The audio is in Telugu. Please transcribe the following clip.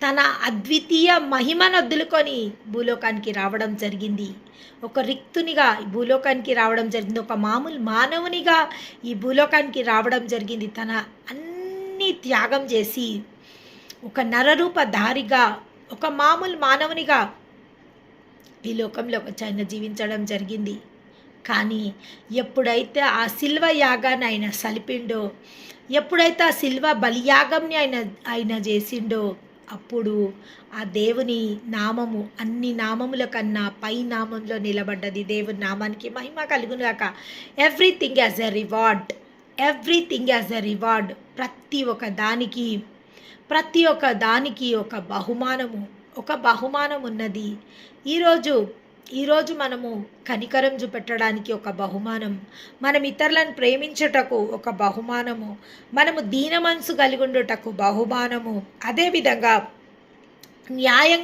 తన అద్వితీయ మహిమను వదులుకొని భూలోకానికి రావడం జరిగింది. ఒక రిక్తునిగా ఈ భూలోకానికి రావడం జరిగింది. ఒక మామూలు మానవునిగా ఈ భూలోకానికి రావడం జరిగింది. తన అన్ని త్యాగం చేసి ఒక నరరూపధారిగా, ఒక మామూలు మానవునిగా ఈ లోకంలో వచ్చి ఆయన జీవించడం జరిగింది. కానీ ఎప్పుడైతే ఆ శిల్వ యాగాన్ని ఆయన సలిపిండో, ఎప్పుడైతే ఆ శిల్వ బలియాగంని ఆయన చేసిండో, అప్పుడు ఆ దేవుని నామము అన్ని నామముల కన్నా పై నామంలో నిలబడ్డది. దేవుని నామానికి మహిమ కలుగునుగాక. Everything as a reward, everything as a reward. ప్రతి ఒక్క దానికి ఒక బహుమానం ఉన్నది. ఈరోజు మనము కనికరం చూపెట్టడానికి ఒక బహుమానం, మనం ఇతరులను ప్రేమించుటకు ఒక బహుమానము, మనము దీన మనసు కలిగి ఉండుటకు బహుమానము, అదేవిధంగా న్యాయం